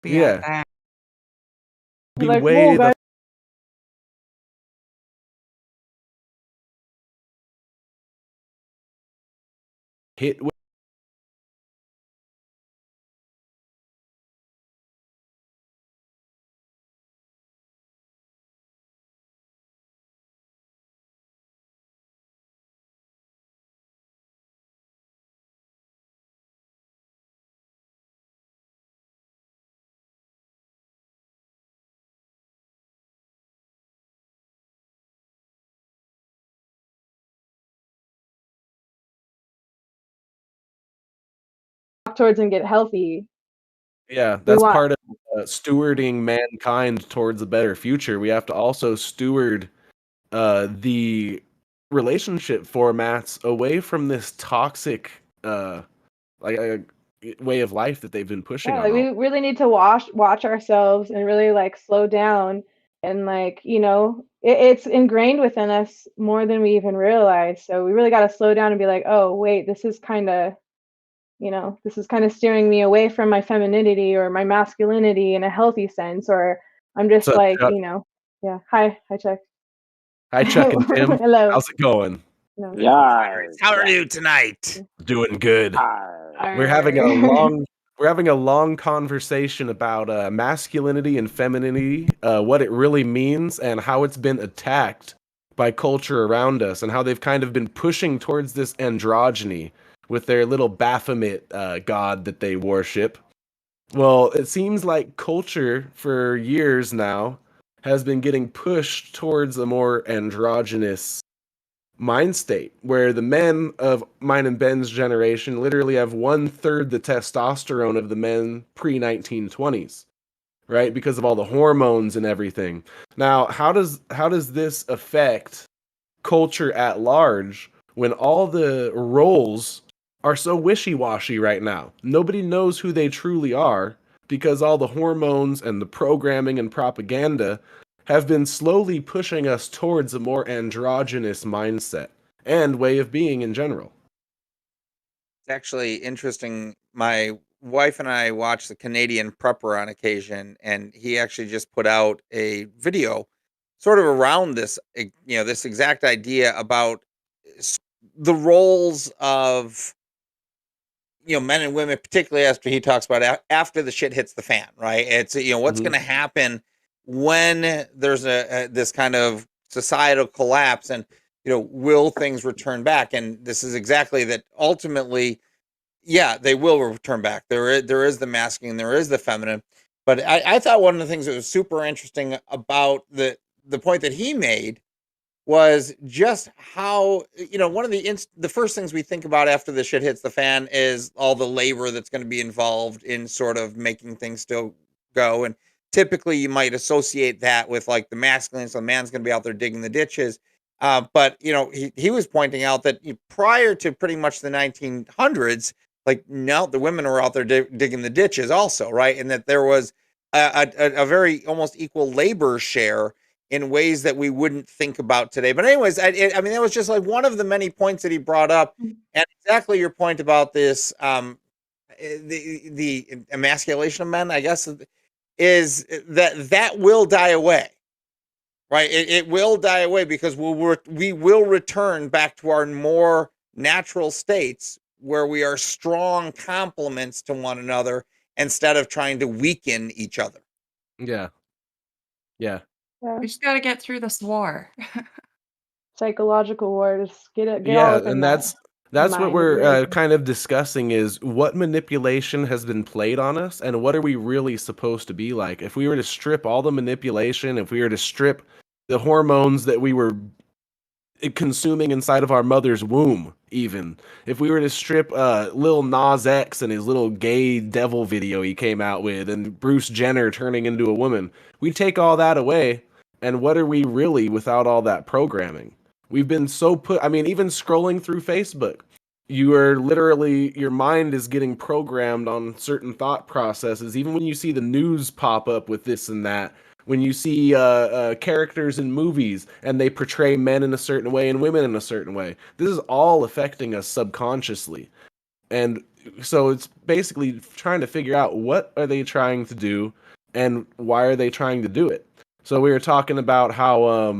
be at Yeah. that. Be Like, way whoa, the guys. hit with Towards and get healthy. Yeah, We that's want part of stewarding mankind towards a better future. We have to also steward the relationship formats away from this toxic like way of life that they've been pushing yeah, on all. we really need to watch ourselves and really like slow down and like, you know, it's ingrained within us more than we even realize. So we really got to slow down and be like, oh, wait, this is kind of, you know, this is kind of steering me away from my femininity or my masculinity in a healthy sense, or I'm just What's up, like, Chuck? you know, yeah. Hi, Chuck. Hi, Chuck and Tim. Hello. How's it going? No. Yeah. How are you tonight? Doing good. We're having a long conversation about masculinity and femininity, what it really means, and how it's been attacked by culture around us, and how they've kind of been pushing towards this androgyny with their little Baphomet god that they worship. Well, it seems like culture for years now has been getting pushed towards a more androgynous mind state where the men of mine and Ben's generation literally have 1/3 the testosterone of the men pre-1920s, right? Because of all the hormones and everything. Now, how does this affect culture at large when all the roles are so wishy-washy right now? Nobody knows who they truly are because all the hormones and the programming and propaganda have been slowly pushing us towards a more androgynous mindset and way of being in general. It's actually interesting. My wife and I watch the Canadian Prepper on occasion, and he actually just put out a video sort of around this, this exact idea about the roles of, men and women, particularly after he talks about after the shit hits the fan, right? It's, what's going to happen when there's this kind of societal collapse, and, will things return back? And this is exactly that. Ultimately, yeah, they will return back. There is the masculine, there is the feminine. But I thought one of the things that was super interesting about the point that he made was just how, one of the first things we think about after the shit hits the fan is all the labor that's going to be involved in sort of making things still go. And typically you might associate that with like the masculine, so the man's going to be out there digging the ditches. But he was pointing out that prior to pretty much the 1900s, like, no, the women were out there digging the ditches also, right? And that there was a very almost equal labor share in ways that we wouldn't think about today. But anyways, I mean, that was just like one of the many points that he brought up. And exactly your point about this, the emasculation of men, I guess, is that will die away, right? It will die away because we will return back to our more natural states where we are strong complements to one another instead of trying to weaken each other. Yeah. We just got to get through this war. Psychological war. Just get all Yeah, up in and that that's what mind of we're yours. kind of discussing is what manipulation has been played on us and what are we really supposed to be like. If we were to strip all the manipulation, if we were to strip the hormones that we were consuming inside of our mother's womb, even if we were to strip Lil Nas X and his little gay devil video he came out with and Bruce Jenner turning into a woman, we take all that away, and what are we really without all that programming? We've been so even scrolling through Facebook, you are literally, your mind is getting programmed on certain thought processes. Even when you see the news pop up with this and that, when you see characters in movies and they portray men in a certain way and women in a certain way, this is all affecting us subconsciously. And so it's basically trying to figure out what are they trying to do and why are they trying to do it. So we were talking about how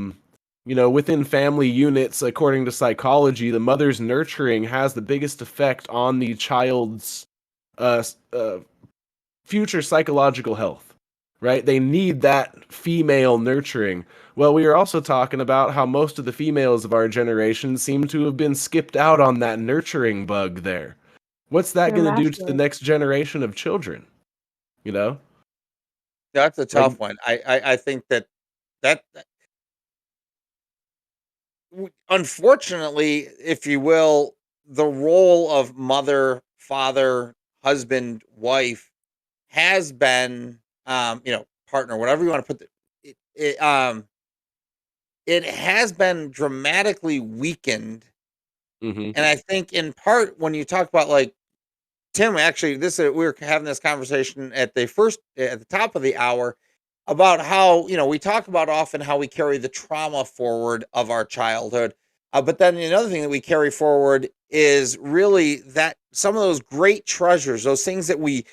within family units, according to psychology, the mother's nurturing has the biggest effect on the child's uh, future psychological health, right? They need that female nurturing. Well, we are also talking about how most of the females of our generation seem to have been skipped out on that nurturing bug there. What's that They're going to do to the masculine. next generation of children? You know? That's a Like, tough one. I think that unfortunately, if you will, the role of mother, father, husband, wife has been, partner, whatever you want to put it has been dramatically weakened. mhm. And I think in part when you talk about like Tim, actually, we were having this conversation at the top of the hour about how we talk about often how we carry the trauma forward of our childhood, but then another thing that we carry forward is really that some of those great treasures, those things that we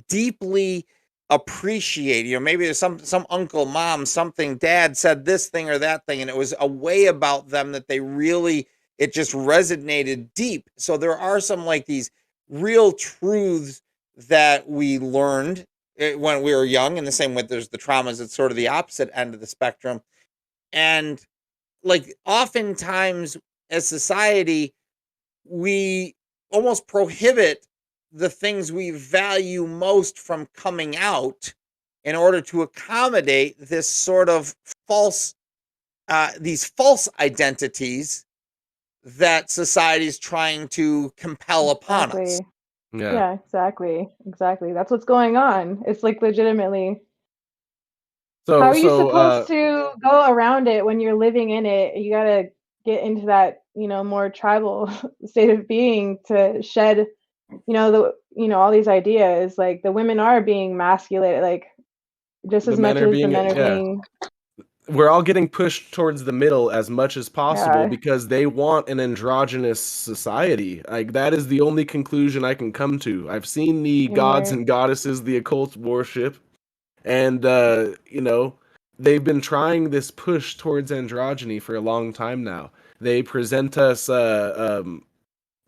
deeply appreciate. Maybe there's some uncle, mom, something, dad said this thing or that thing, and it was a way about them that they really it just resonated deep. So there are some like these real truths that we learned when we were young, in the same way there's the traumas at sort of the opposite end of the spectrum. And like oftentimes as society, we almost prohibit the things we value most from coming out in order to accommodate this sort of these false identities that society is trying to compel upon us. Exactly. Yeah. Yeah, exactly. That's what's going on. It's like legitimately. How are you supposed to go around it when you're living in it? You gotta get into that, more tribal state of being to shed, all these ideas. Like the women are being masculated, like just the as men much are as the being men are yeah. being. We're all getting pushed towards the middle as much as possible Yeah, because they want an androgynous society. Like that is the only conclusion I can come to. I've seen the same gods here. and goddesses the occult worship, and they've been trying this push towards androgyny for a long time now. They present us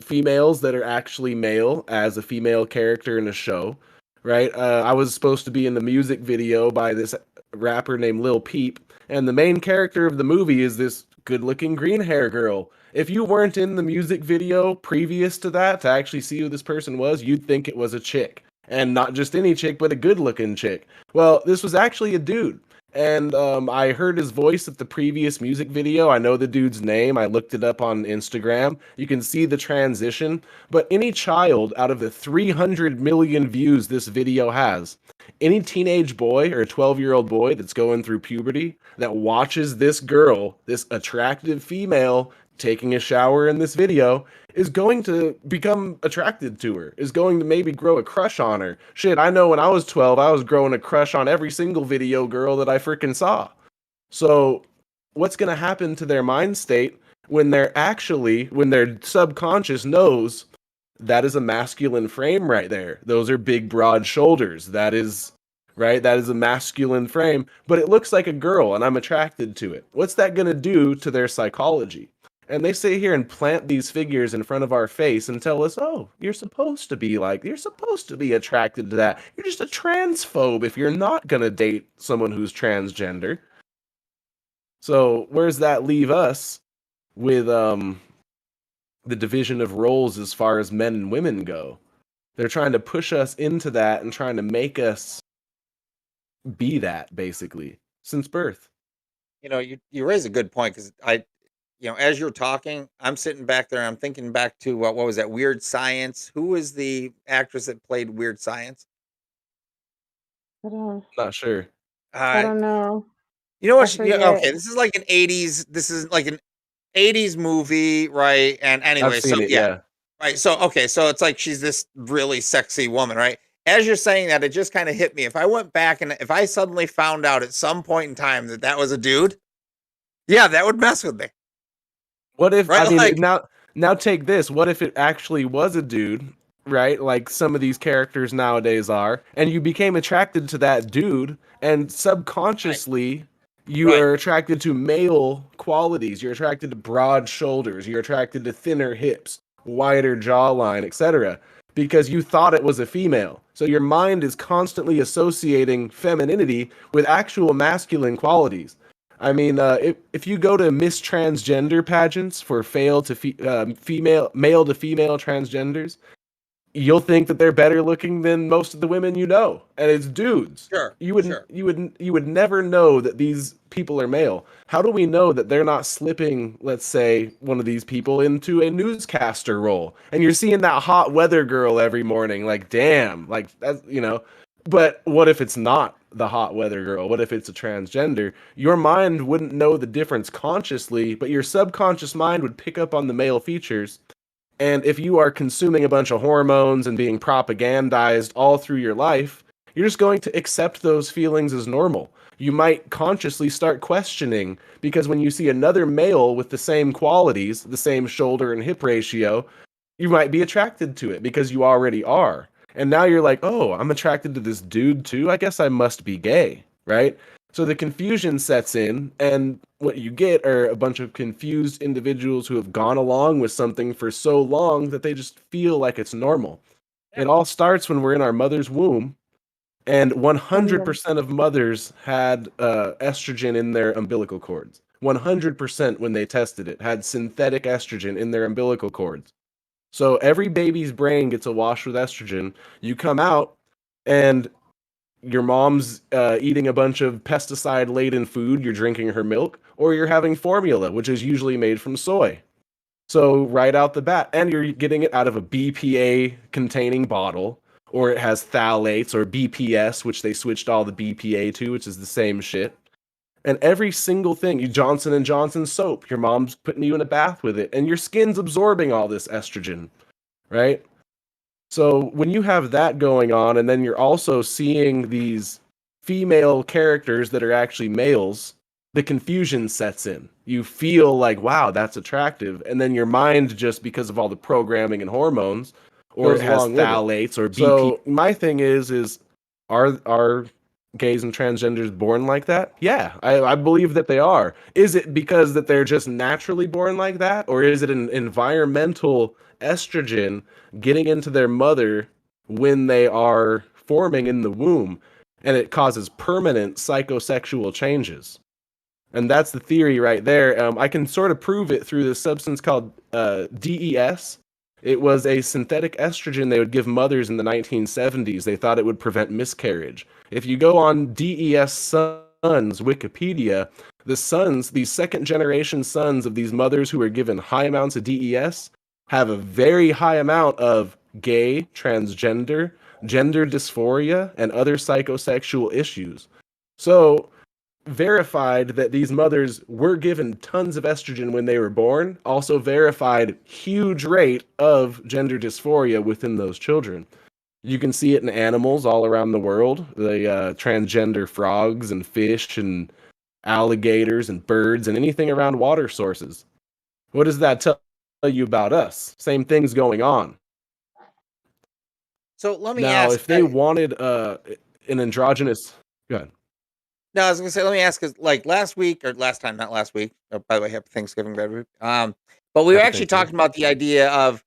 females that are actually male as a female character in a show, right? I was supposed to be in the music video by this rapper named Lil Peep, and the main character of the movie is this good-looking green hair girl. If you weren't in the music video previous to that to actually see who this person was, you'd think it was a chick. And not just any chick, but a good-looking chick. Well, this was actually a dude. And I heard his voice at the previous music video. I know the dude's name. I looked it up on Instagram. You can see the transition. But any child out of the 300 million views this video has, any teenage boy or 12-year-old boy that's going through puberty that watches this girl, this attractive female, taking a shower in this video, is going to become attracted to her, is going to maybe grow a crush on her. Shit, I know when I was 12, I was growing a crush on every single video girl that I freaking saw. So, what's going to happen to their mind state when when their subconscious knows that is a masculine frame right there? Those are big, broad shoulders. That is, right? That is a masculine frame, but it looks like a girl and I'm attracted to it. What's that going to do to their psychology? And they sit here and plant these figures in front of our face and tell us, oh, you're supposed to be attracted to that. You're just a transphobe if you're not going to date someone who's transgender. So where's that leave us with the division of roles as far as men and women go? They're trying to push us into that and trying to make us be that, basically, since birth. You raise a good point, because as you're talking, I'm sitting back there, I'm thinking back to what was that, Weird Science? Who was the actress that played Weird Science? Not sure. I don't know. You know I what? Yeah, forget. okay, this is like an 80s movie, right? And anyway, I've seen it, yeah. right. So okay, so it's like she's this really sexy woman, right? As you're saying that, it just kind of hit me. If I went back and if I suddenly found out at some point in time that was a dude, yeah, that would mess with me. What if, right? I mean, now take this. What if it actually was a dude right? Like some of these characters nowadays are, and you became attracted to that dude, and subconsciously you Right. are attracted to male qualities. You're attracted to broad shoulders. You're attracted to thinner hips, wider jawline, etc. Because you thought it was a female. So your mind is constantly associating femininity with actual masculine qualities. I mean, if you go to Miss Transgender pageants for female, male to female transgenders, you'll think that they're better looking than most of the women you know, and it's dudes. Sure. You would never know that these people are male. How do we know that they're not slipping, let's say, one of these people into a newscaster role? And you're seeing that hot weather girl every morning, like damn, like that's But what if it's not the hot weather girl? What if it's a transgender? Your mind wouldn't know the difference consciously, but your subconscious mind would pick up on the male features, and if you are consuming a bunch of hormones and being propagandized all through your life, you're just going to accept those feelings as normal. You might consciously start questioning because when you see another male with the same qualities, the same shoulder and hip ratio, you might be attracted to it because you already are. And now you're like, oh, I'm attracted to this dude too. I guess I must be gay, right? So the confusion sets in, and what you get are a bunch of confused individuals who have gone along with something for so long that they just feel like it's normal. It all starts when we're in our mother's womb, and 100% of mothers had estrogen in their umbilical cords. 100% when they tested it had synthetic estrogen in their umbilical cords. So every baby's brain gets awash with estrogen. You come out, and your mom's eating a bunch of pesticide-laden food, you're drinking her milk, or you're having formula, which is usually made from soy. So right out the bat, and you're getting it out of a BPA-containing bottle, or it has phthalates, or BPS, which they switched all the BPA to, which is the same shit. And every single thing, you Johnson and Johnson soap, your mom's putting you in a bath with it, and your skin's absorbing all this estrogen, right? So when you have that going on, and then you're also seeing these female characters that are actually males, the confusion sets in. You feel like, wow, that's attractive. And then your mind, just because of all the programming and hormones, or it has phthalates or BP. So my thing is are gays and transgenders born like that? Yeah, I believe that they are. Is it because that they're just naturally born like that? Or is it an environmental estrogen getting into their mother when they are forming in the womb, and it causes permanent psychosexual changes? And that's the theory right there. I can sort of prove it through this substance called DES. It was a synthetic estrogen they would give mothers in the 1970s. They thought it would prevent miscarriage. If you go on DES Sons Wikipedia, the sons, these second generation sons of these mothers who were given high amounts of DES, have a very high amount of gay, transgender, gender dysphoria, and other psychosexual issues. So verified that these mothers were given tons of estrogen when they were born, also verified huge rate of gender dysphoria within those children. You can see it in animals all around the world, the transgender frogs and fish and alligators and birds and anything around water sources. What does that tell you about us? Same thing's going on. So let me Now, ask. if they wanted an androgynous, go ahead. No, I was gonna say, let me ask, because like last week or last time, not last week. By the way, happy Thanksgiving, Brad. But we were actually talking about the idea of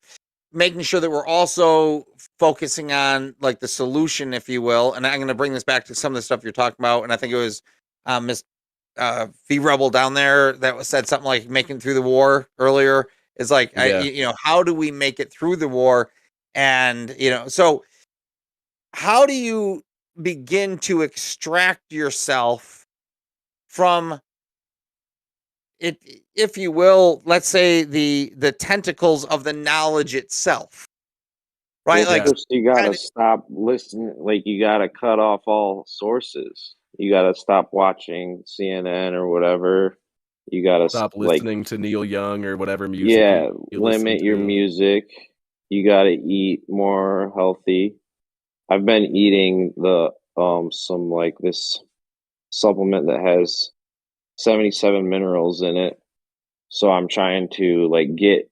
making sure that we're also focusing on like the solution, if you will. And I'm going to bring this back to some of the stuff you're talking about. And I think it was Miss V Rebel down there that said something like making it through the war earlier. Is like, Yeah. how do we make it through the war? And so how do you begin to extract yourself from it, if you will, let's say the tentacles of the knowledge itself, right? Well, Like, first you gotta stop listening. Like, you gotta cut off all sources. You gotta stop watching CNN or whatever. You gotta Stop listening to Neil Young or whatever music. Yeah, you listen limit your to. music. You gotta eat more healthy. I've been eating the some like this supplement that has 77 minerals in it. So I'm trying to like get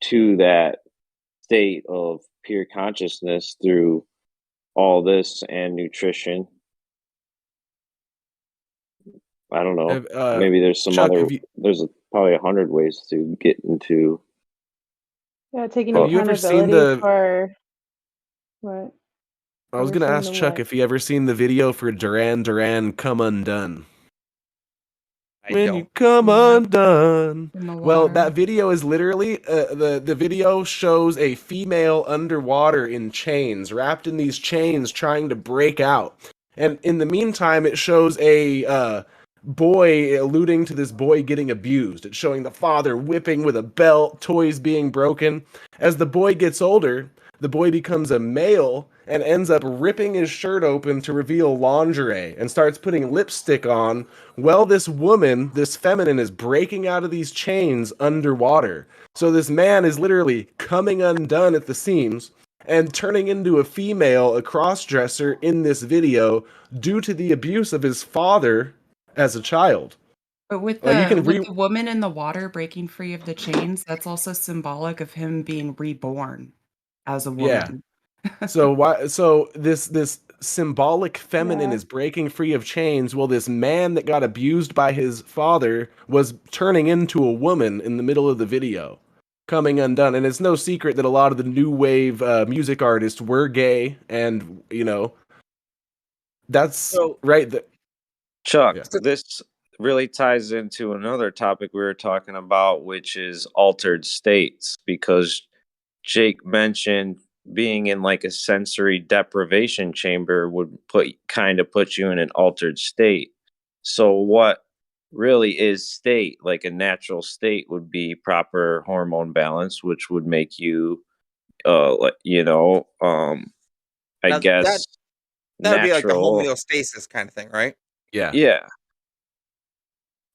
to that state of pure consciousness through all this and nutrition. I don't know. Maybe there's some Chuck, other. There's probably 100 ways to get into. Yeah, taking Have you ever seen accountability for what? I was going to ask Chuck if he ever seen the video for Duran Duran Come Undone. When you come undone. Well, that video is literally the video shows a female underwater in chains, wrapped in these chains, trying to break out. And in the meantime, it shows a boy alluding to this boy getting abused. It's showing the father whipping with a belt, toys being broken. As the boy gets older, the boy becomes a male and ends up ripping his shirt open to reveal lingerie and starts putting lipstick on. Well, this woman, this feminine, is breaking out of these chains underwater. So this man is literally coming undone at the seams and turning into a female, a cross-dresser in this video due to the abuse of his father as a child. But with the woman in the water breaking free of the chains, that's also symbolic of him being reborn as a woman. Yeah. So this symbolic feminine is breaking free of chains, while this man that got abused by his father was turning into a woman in the middle of the video, coming undone. And it's no secret that a lot of the new wave music artists were gay, and that's right. Chuck, this really ties into another topic we were talking about, which is altered states, because Jake mentioned being in like a sensory deprivation chamber would put you in an altered state. So what really is state? Like a natural state would be proper hormone balance, which would make you I guess that would be like the natural homeostasis kind of thing, right? Yeah.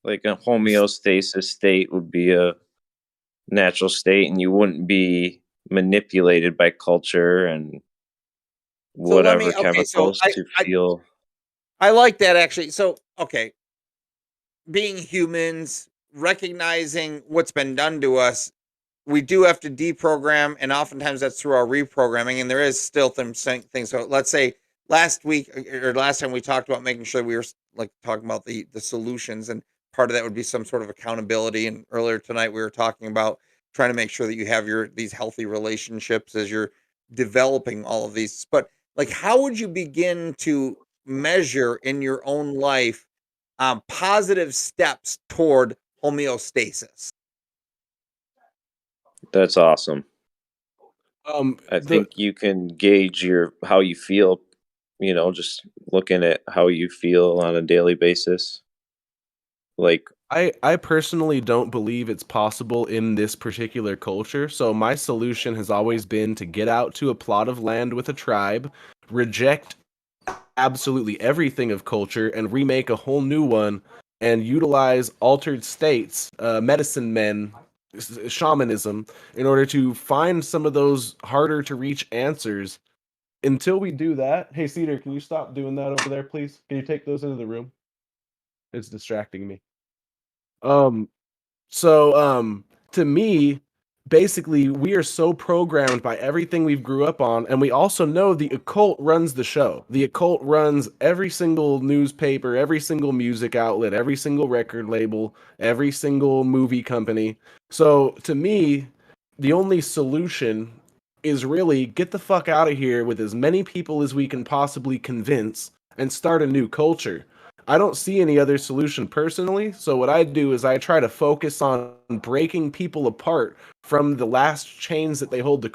Like a homeostasis state would be a natural state, and you wouldn't be manipulated by culture and whatever chemicals to feel. I like that, actually. So, okay. Being humans, recognizing what's been done to us, we do have to deprogram, and oftentimes that's through our reprogramming, and there is still things. So let's say last week or last time we talked about making sure we were like talking about the solutions, and part of that would be some sort of accountability. And earlier tonight we were talking about trying to make sure that you have these healthy relationships as you're developing all of these. But like, how would you begin to measure in your own life positive steps toward homeostasis? That's awesome. I think you can gauge how you feel, just looking at how you feel on a daily basis. Like, I personally don't believe it's possible in this particular culture. So my solution has always been to get out to a plot of land with a tribe, reject absolutely everything of culture, and remake a whole new one, and utilize altered states, medicine men, shamanism, in order to find some of those harder to reach answers. Until we do that, hey Cedar, can you stop doing that over there, please? Can you take those into the room? It's distracting me. To me, basically, we are so programmed by everything we've grew up on, and we also know the occult runs the show. The occult runs every single newspaper, every single music outlet, every single record label, every single movie company. So to me, the only solution is really get the fuck out of here with as many people as we can possibly convince and start a new culture. I don't see any other solution personally, so what I do is I try to focus on breaking people apart from the last chains that they hold to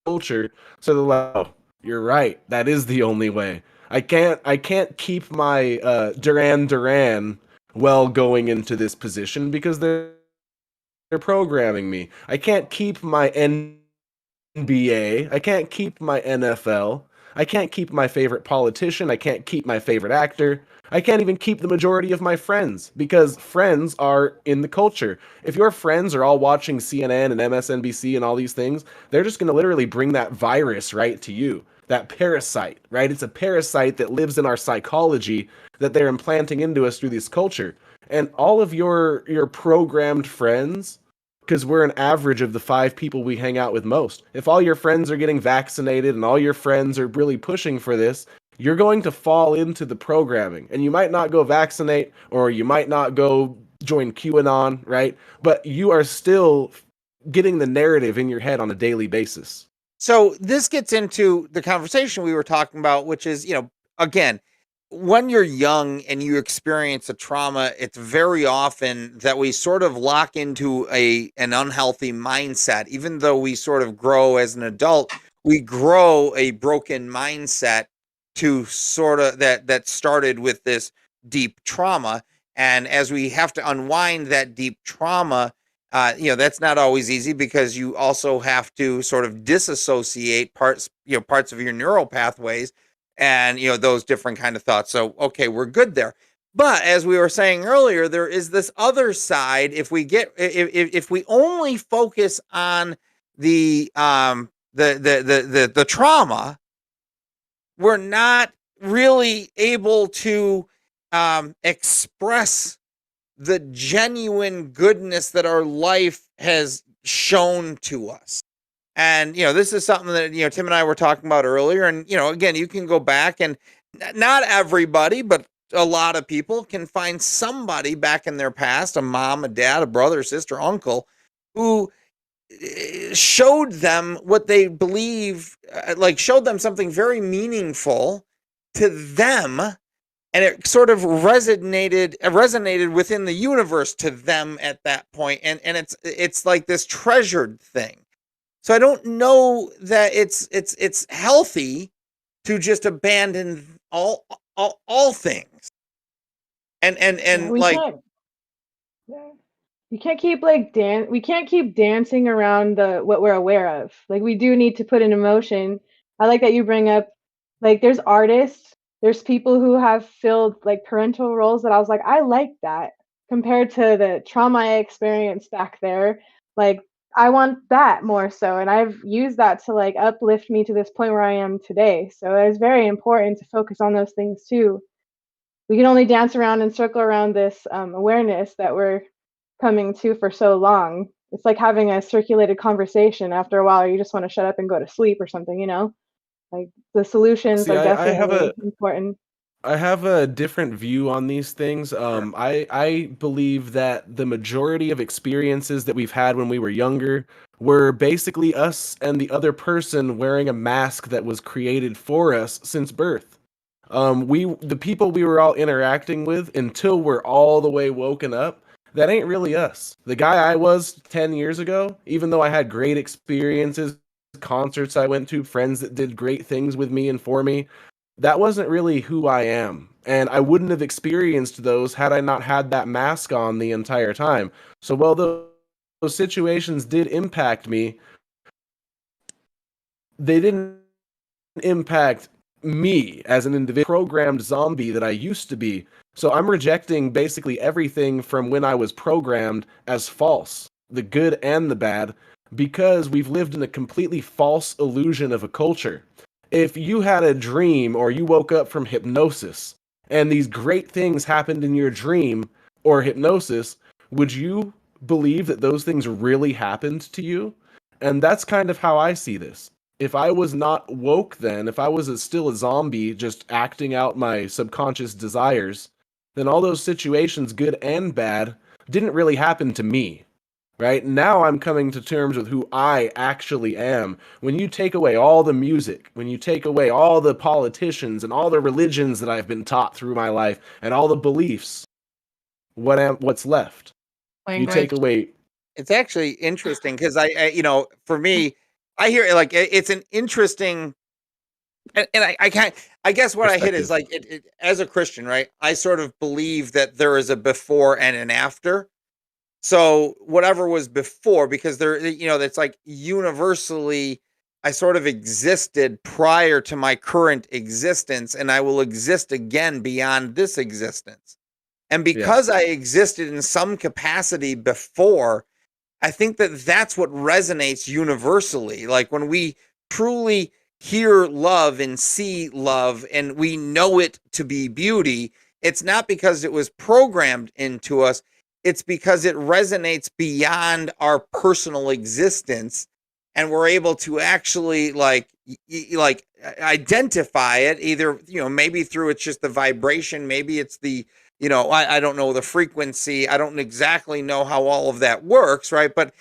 culture, so they're like, oh, you're right, that is the only way. I can't keep my Duran Duran going into this position because they're programming me. I can't keep my NBA, I can't keep my NFL, I can't keep my favorite politician, I can't keep my favorite actor. I can't even keep the majority of my friends because friends are in the culture. If your friends are all watching CNN and MSNBC and all these things, they're just going to literally bring that virus right to you. That parasite, right? It's a parasite that lives in our psychology that they're implanting into us through this culture. And all of your programmed friends because we're an average of the 5 people we hang out with most. If all your friends are getting vaccinated and all your friends are really pushing for this, you're going to fall into the programming. And you might not go vaccinate, or you might not go join QAnon, right? But you are still getting the narrative in your head on a daily basis. So this gets into the conversation we were talking about, which is, again, when you're young and you experience a trauma, it's very often that we sort of lock into an unhealthy mindset. Even though we sort of grow as an adult, we grow a broken mindset to sort of that started with this deep trauma. And as we have to unwind that deep trauma, that's not always easy, because you also have to sort of disassociate parts of your neural pathways and those different kind of thoughts. So okay, we're good there. But as we were saying earlier, there is this other side. If we only focus on the trauma, we're not really able to express the genuine goodness that our life has shown to us. And, this is something that, Tim and I were talking about earlier. And, again, you can go back, and not everybody, but a lot of people can find somebody back in their past, a mom, a dad, a brother, sister, uncle, who showed them what they believe, showed them something very meaningful to them. And it sort of resonated within the universe to them at that point. And it's like this treasured thing. So I don't know that it's healthy to just abandon all things. And we can't keep we can't keep dancing around what we're aware of. Like, we do need to put in emotion. I like that you bring up, there's artists, there's people who have filled parental roles that I was like, I like that compared to the trauma I experienced back there. I want that more so, and I've used that to uplift me to this point where I am today. So it's very important to focus on those things too. We can only dance around and circle around this awareness that we're coming to for so long. It's like having a circulated conversation. After a while, you just want to shut up and go to sleep or something, the solutions are definitely important. I have a different view on these things. I believe that the majority of experiences that we've had when we were younger were basically us and the other person wearing a mask that was created for us since birth. The people we were all interacting with until we're all the way woken up, that ain't really us. The guy I was 10 years ago, even though I had great experiences, concerts I went to, friends that did great things with me and for me, that wasn't really who I am. And I wouldn't have experienced those had I not had that mask on the entire time. So while those situations did impact me, they didn't impact me as an individual programmed zombie that I used to be. So I'm rejecting basically everything from when I was programmed as false, the good and the bad, because we've lived in a completely false illusion of a culture. If you had a dream or you woke up from hypnosis and these great things happened in your dream or hypnosis, would you believe that those things really happened to you? And that's kind of how I see this. If I was not woke then, if I was still a zombie just acting out my subconscious desires, then all those situations, good and bad, didn't really happen to me. Right? Now I'm coming to terms with who I actually am. When you take away all the music, when you take away all the politicians and all the religions that I've been taught through my life and all the beliefs, what's left? Language. You take away. It's actually interesting because for me, I hear it's an interesting, and I guess what I hit is as a Christian, right? I sort of believe that there is a before and an after. So whatever was before, because that's universally, I sort of existed prior to my current existence, and I will exist again beyond this existence. And because I existed in some capacity before, I think that that's what resonates universally. Like when we truly hear love and see love and we know it to be beauty, it's not because it was programmed into us. it's because it resonates beyond our personal existence, and we're able to actually like identify it, either, maybe through it's just the vibration, maybe it's the, I don't know the frequency, I don't exactly know how all of that works, right? But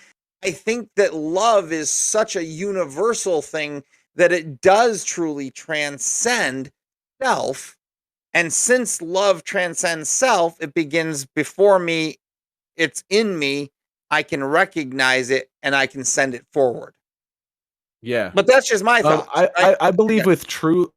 I think that love is such a universal thing that it does truly transcend self. And since love transcends self, it begins before me, it's in me, I can recognize it and I can send it forward. Yeah. But that's just my thoughts. I believe with true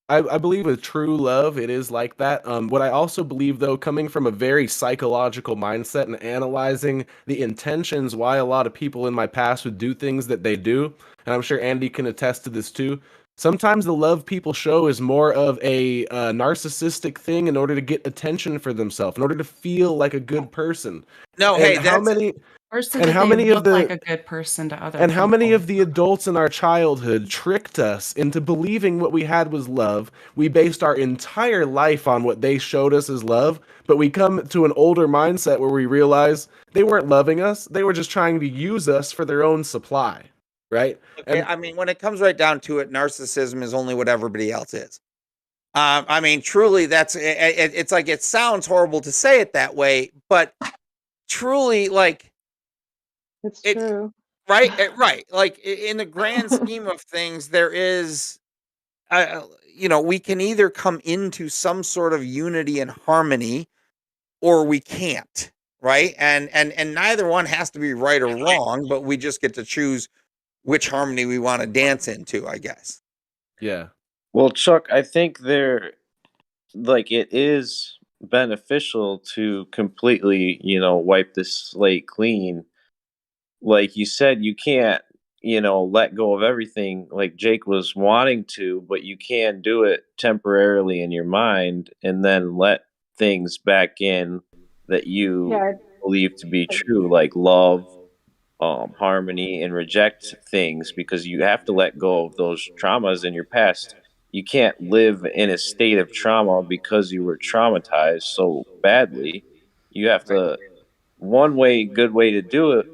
I believe with true love, it is like that. What I also believe, though, coming from a very psychological mindset and analyzing the intentions why a lot of people in my past would do things that they do, and I'm sure Andy can attest to this too. Sometimes the love people show is more of a narcissistic thing in order to get attention for themselves, in order to feel like a good person. No, And hey, how many Or so and that how they many of look like the a good person to other and how many people. of the adults in our childhood tricked us into believing what we had was love? We based our entire life on what they showed us as love, but we come to an older mindset where we realize they weren't loving us. They were just trying to use us for their own supply, right? Okay, And I mean, when it comes right down to it, narcissism is only what everybody else is. I mean, truly, it's like, it sounds horrible to say it that way, but truly, like, It's it, true. right, right. Like, in the grand scheme of things, there is, we can either come into some sort of unity and harmony, or we can't, right? And neither one has to be right or wrong, but we just get to choose which harmony we want to dance into, I guess. yeah. Well, Chuck, I think it is beneficial to completely, wipe the slate clean. Like you said, you can't, let go of everything like Jake was wanting to, but you can do it temporarily in your mind and then let things back in that you Yeah. believe to be true, like love, harmony, and reject things, because you have to let go of those traumas in your past. You can't live in a state of trauma because you were traumatized so badly. You have to, good way to do it,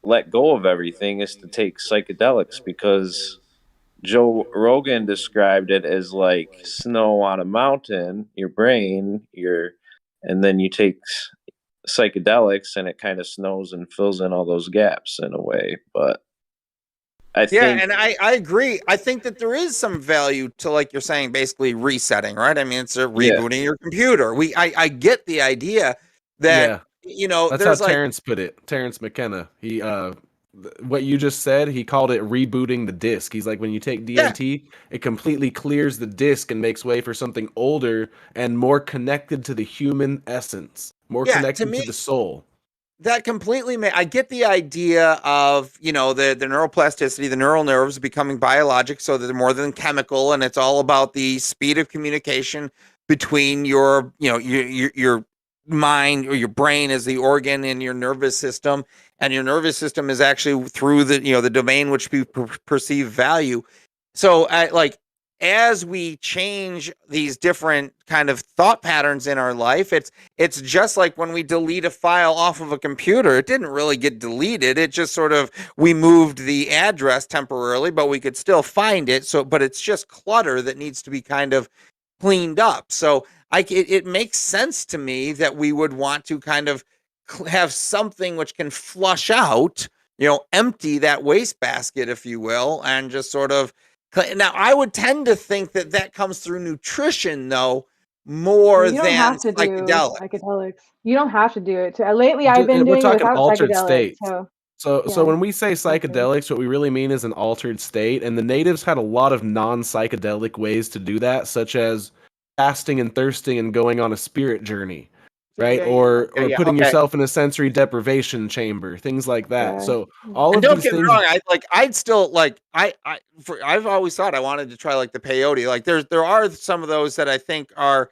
let go of everything, is to take psychedelics, because Joe Rogan described it as like snow on a mountain, your brain, and then you take psychedelics and it kind of snows and fills in all those gaps in a way. But I think, and I agree. I think that there is some value to, like you're saying, basically resetting, right? I mean, it's a rebooting your computer. I get the idea that, That's how there's like, Terrence put it. Terrence McKenna. He what you just said, he called it rebooting the disk. He's like, when you take DMT, it completely clears the disk and makes way for something older and more connected to the human essence, more to connected me, to the soul. that completely I get the idea of, the neuroplasticity, the neural nerves becoming biologic, so that they're more than chemical, and it's all about the speed of communication between your, your mind, or your brain as the organ, and your nervous system, and your nervous system is actually through the, the domain which we perceive value. So, as we change these different kind of thought patterns in our life, it's just like when we delete a file off of a computer. It didn't really get deleted. It just sort of, we moved the address temporarily, but we could still find it. So, but it's just clutter that needs to be kind of cleaned up. So it makes sense to me that we would want to kind of have something which can flush out, empty that wastebasket, if you will, and just sort of. Now, I would tend to think that comes through nutrition, though, more You don't than have to do psychedelics. psychedelics. You don't have to do it. Lately, I've been We're doing talking without altered psychedelics. states. So So when we say psychedelics, what we really mean is an altered state, and the natives had a lot of non-psychedelic ways to do that, such as fasting and thirsting and going on a spirit journey, right? Or putting yourself in a sensory deprivation chamber, things like that. Yeah. So all And of don't these get me things, wrong, I'd still like, I've always thought I wanted to try like the peyote. Like there are some of those that I think are,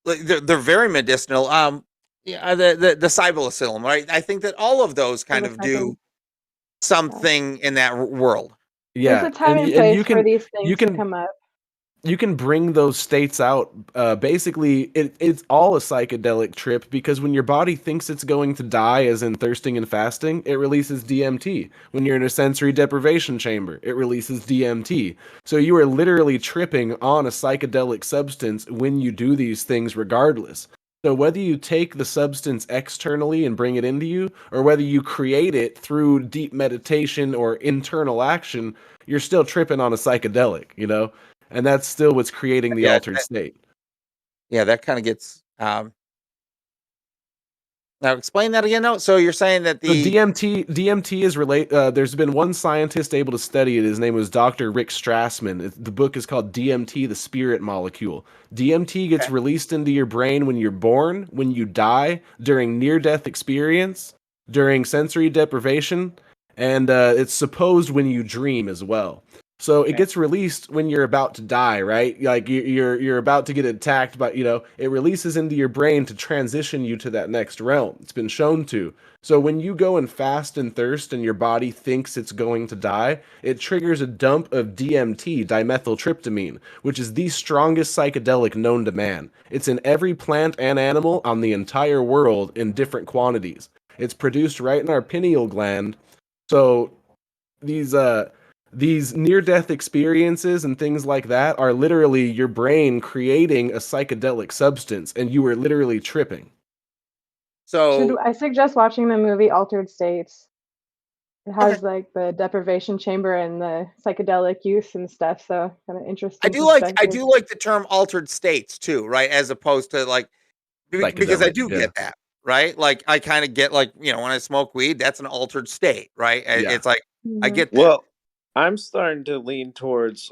like, they're very medicinal. Yeah, the psilocybin, right? I think that all of those kind of do something in that world. There's yeah, a time and and place for these things to come up. you can bring those states out. Basically, it's all a psychedelic trip because when your body thinks it's going to die, as in thirsting and fasting, it releases DMT. When you're in a sensory deprivation chamber, it releases DMT. So you are literally tripping on a psychedelic substance when you do these things regardless. So whether you take the substance externally and bring it into you, or whether you create it through deep meditation or internal action, you're still tripping on a psychedelic, you know? And that's still what's creating the altered state. Yeah, that kind of gets now explain that again. No, so you're saying that the DMT is there's been one scientist able to study it. His name was Dr. Rick Strassman. The book is called DMT, the Spirit Molecule. DMT gets released into your brain when you're born, when you die, during near-death experience, during sensory deprivation, and it's supposed when you dream as well. So it gets released when you're about to die, right? Like you're about to get attacked, but it releases into your brain to transition you to that next realm. It's been shown to. So when you go and fast and thirst and your body thinks it's going to die, it triggers a dump of DMT, dimethyltryptamine, which is the strongest psychedelic known to man. It's in every plant and animal on the entire world in different quantities. It's produced right in our pineal gland. So these near-death experiences and things like that are literally your brain creating a psychedelic substance, and you are literally tripping. So I suggest watching the movie Altered States. It has like the deprivation chamber and the psychedelic use and stuff, so kind of interesting. I do like the term altered states too, right? As opposed to like because I do get that, right? Like I kind of get like, when I smoke weed, that's an altered state, right? It's like I get that. Well, I'm starting to lean towards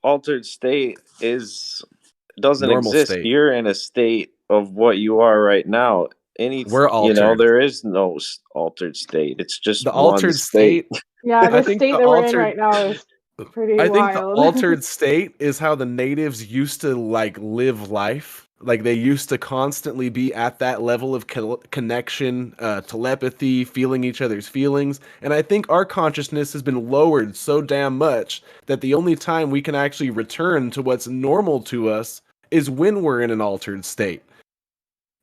altered state doesn't normal exist. State. You're in a state of what you are right now. We're altered. There is no altered state. It's just the altered state. Yeah, the state that we're in right now is pretty wild. I think the altered state is how the natives used to like live life. Like they used to constantly be at that level of connection, telepathy, feeling each other's feelings. And I think our consciousness has been lowered so damn much that the only time we can actually return to what's normal to us is when we're in an altered state.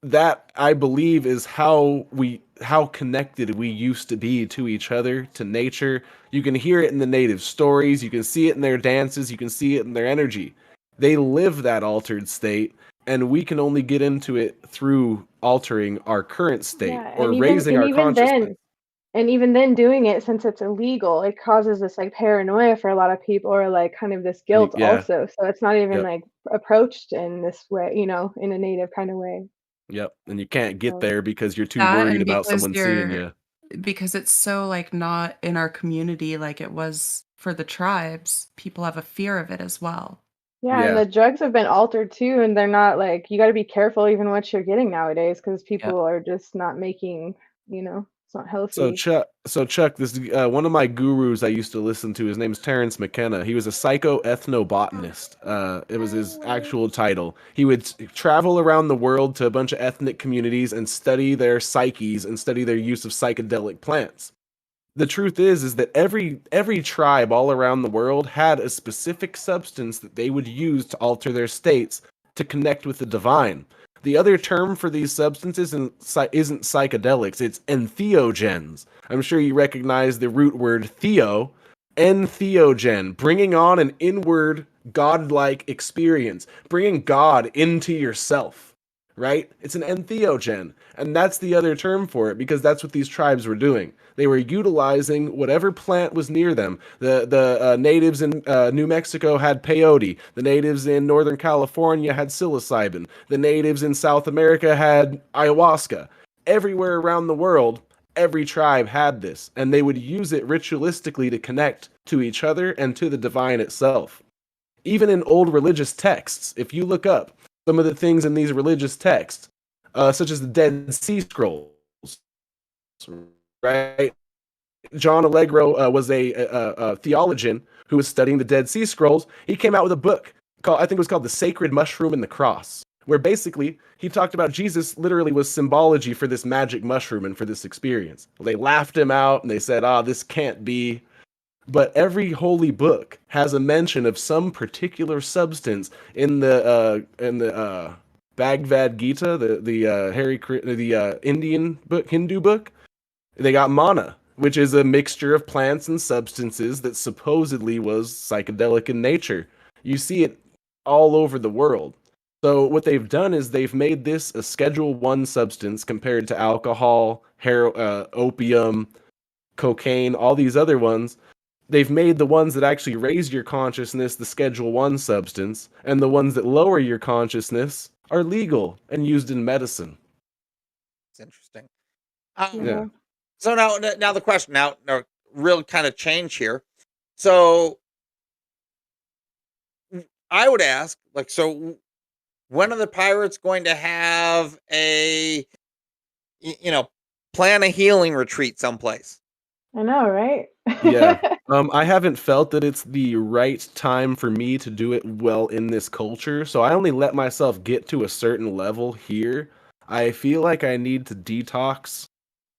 That, I believe, is how connected we used to be to each other, to nature. You can hear it in the native stories. You can see it in their dances. You can see it in their energy. They live that altered state. And we can only get into it through altering our current state or raising our consciousness. And even then doing it, since it's illegal, it causes this like paranoia for a lot of people, or like kind of this guilt also. So it's not even like approached in this way, in a native kind of way. Yep. And you can't get there because you're too worried about someone seeing you. Because it's so like not in our community like it was for the tribes. People have a fear of it as well. Yeah, and the drugs have been altered too, and they're not like, you got to be careful even what you're getting nowadays because people are just not making, it's not healthy. So Chuck, this one of my gurus I used to listen to. His name's Terrence McKenna. He was a psychoethnobotanist. It was his actual title. He would travel around the world to a bunch of ethnic communities and study their psyches and study their use of psychedelic plants. The truth is that every tribe all around the world had a specific substance that they would use to alter their states to connect with the divine. The other term for these substances isn't psychedelics, it's entheogens. I'm sure you recognize the root word theo, entheogen, bringing on an inward godlike experience, bringing God into yourself, right? It's an entheogen, and that's the other term for it because that's what these tribes were doing. They were utilizing whatever plant was near them. The natives in New Mexico had peyote. The natives in Northern California had psilocybin. The natives in South America had ayahuasca. Everywhere around the world, every tribe had this, and they would use it ritualistically to connect to each other and to the divine itself. Even in old religious texts, if you look up some of the things in these religious texts, such as the Dead Sea Scrolls, right? John Allegro was a theologian who was studying the Dead Sea Scrolls. He came out with a book called, I think it was called The Sacred Mushroom and the Cross, where basically he talked about Jesus literally was symbology for this magic mushroom and for this experience. They laughed him out and they said, this can't be. but every holy book has a mention of some particular substance in the Bhagavad Gita, the Indian book, Hindu book. They got mana, which is a mixture of plants and substances that supposedly was psychedelic in nature. You see it all over the world. So what they've done is they've made this a Schedule 1 substance compared to alcohol, opium, cocaine, all these other ones. They've made the ones that actually raise your consciousness the Schedule 1 substance, and the ones that lower your consciousness are legal and used in medicine. It's interesting. Yeah. So now the question, now real kind of change here. So I would ask, like, so when are the pirates going to have a, plan a healing retreat someplace? I know, right? Yeah. I haven't felt that it's the right time for me to do it well in this culture, so I only let myself get to a certain level here. I feel like I need to detox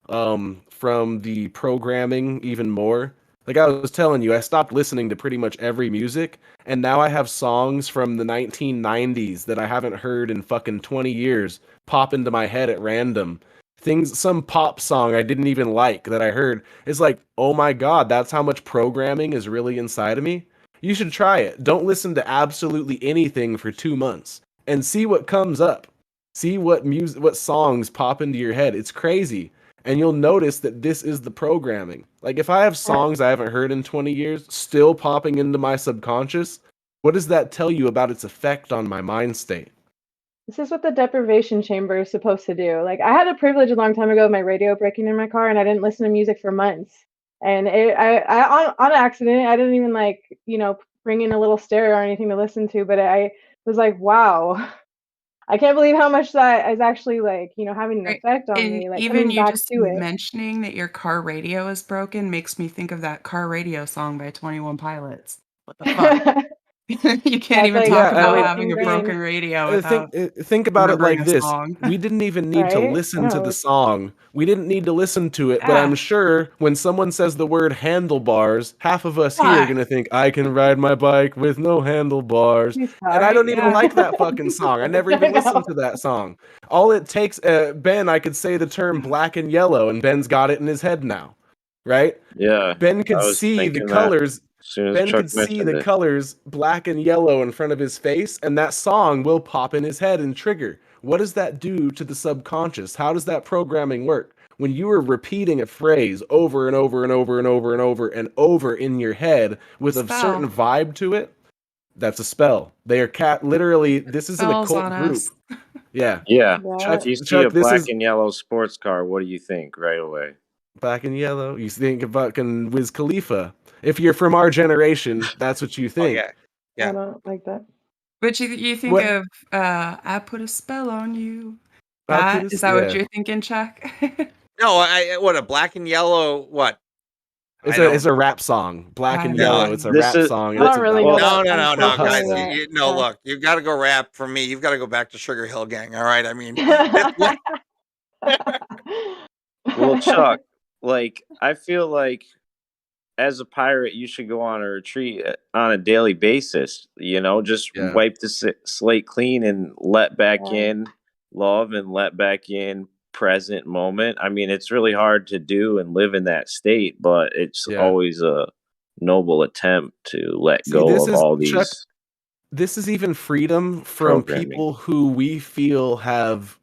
from the programming even more. Like I was telling you, I stopped listening to pretty much every music, and now I have songs from the 1990s that I haven't heard in fucking 20 years pop into my head at random. Some pop song I didn't even like that I heard. It's like, oh my god, that's how much programming is really inside of me. You should try it. Don't listen to absolutely anything for 2 months and see what comes up. See what songs pop into your head. It's crazy. And you'll notice that this is the programming. Like if I have songs I haven't heard in 20 years still popping into my subconscious, what does that tell you about its effect on my mind state? This is what the deprivation chamber is supposed to do. Like I had a privilege a long time ago of my radio breaking in my car, and I didn't listen to music for months. And I on accident, I didn't even bring in a little stereo or anything to listen to, but I was like, wow, I can't believe how much that is actually having an effect on me. Like Even coming you back just to it. mentioning that your car radio is broken makes me think of that Car Radio song by 21 Pilots. What the fuck? You can't even talk about having a broken radio without think about it like this. song. We didn't even need to listen to the it's song. We didn't need to listen to it, but I'm sure when someone says the word handlebars, half of us here are going to think, I can ride my bike with no handlebars. And I don't even like that fucking song. I never even listened to that song. All it takes, Ben, I could say the term black and yellow, and Ben's got it in his head now. Right? Yeah. Ben could see the colors. Ben could see the colors black and yellow in front of his face, and that song will pop in his head and trigger. What does that do to the subconscious? How does that programming work? When you are repeating a phrase over and over and over and over and over and over in your head with a certain vibe to it, that's a spell. They are literally, this is an occult group. Yeah. Yeah. Chuck, you see a black and yellow sports car, what do you think right away? Black and yellow. You think of fucking Wiz Khalifa. If you're from our generation, that's what you think. Yeah. I don't like that. But you think of I put a spell on you. Is that what you're thinking, Chuck? No, what a black and yellow what? It's a rap song. Black and yellow. It's a rap song. I don't really know. No, guys. Look, you've got to go rap for me. You've got to go back to Sugar Hill Gang. All right. I mean, well, Chuck, like I feel like as a pirate, you should go on a retreat on a daily basis. Just wipe the slate clean and let back in love and let back in present moment. I mean, it's really hard to do and live in that state, but it's always a noble attempt to let go of all these. Chuck, this is even freedom from people who we feel have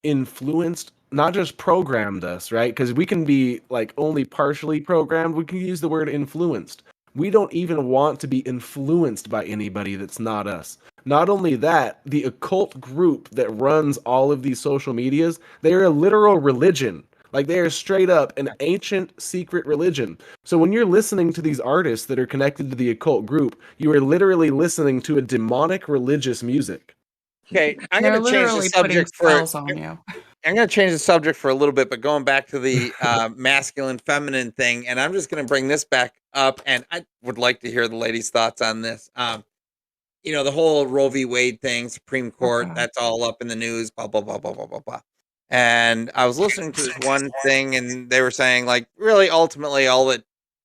influenced, not just programmed us, right? Because we can be like only partially programmed. We can use the word influenced. We don't even want to be influenced by anybody that's not us. Not only that, the occult group that runs all of these social medias, they're a literal religion. Like they are straight up an ancient secret religion. So when you're listening to these artists that are connected to the occult group, you are literally listening to a demonic religious music. Okay, I'm going to change the subject I'm going to change the subject for a little bit, but going back to the masculine feminine thing, and I'm just going to bring this back up, and I would like to hear the ladies' thoughts on this. The whole Roe v. Wade thing, Supreme Court, that's all up in the news, blah, blah, blah, blah, blah, blah, blah. And I was listening to this one thing, and they were saying, like, really, ultimately, all that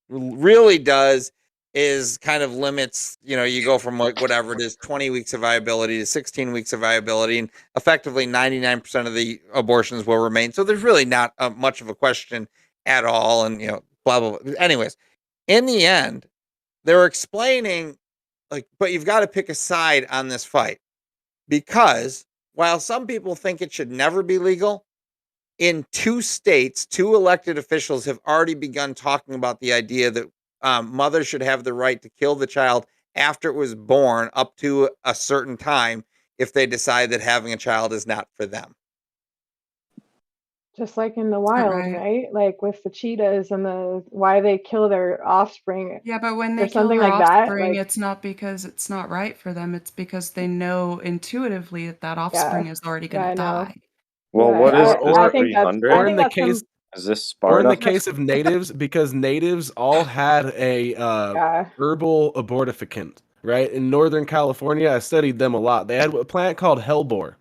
really does is kind of limits, you go from like whatever it is, 20 weeks of viability to 16 weeks of viability, and effectively 99% of the abortions will remain. So there's really not much of a question at all. And, blah, blah, blah. Anyways, in the end, they're explaining but you've got to pick a side on this fight, because while some people think it should never be legal, in 2 states, 2 elected officials have already begun talking about the idea that mothers should have the right to kill the child after it was born up to a certain time if they decide that having a child is not for them. Just like in the wild, right? Like with the cheetahs and why they kill their offspring. Yeah, but when they Or kill something their like that, offspring, like it's not because it's not right for them. It's because they know intuitively that that offspring is already yeah, going I to know. die. Well, what is this I think that's 300? I Or in think the that's case, Is this or in the Sparta? case of natives, because natives all had a herbal abortificant, right? In Northern California, I studied them a lot. They had a plant called hellebore,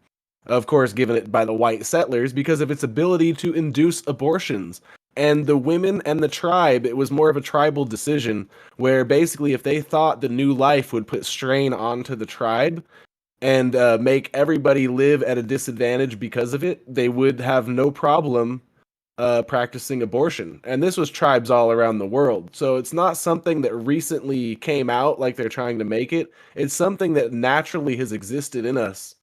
of course, given it by the white settlers because of its ability to induce abortions. And the women and the tribe, it was more of a tribal decision where basically if they thought the new life would put strain onto the tribe and make everybody live at a disadvantage because of it, they would have no problem practicing abortion. And this was tribes all around the world. So it's not something that recently came out like they're trying to make it. It's something that naturally has existed in us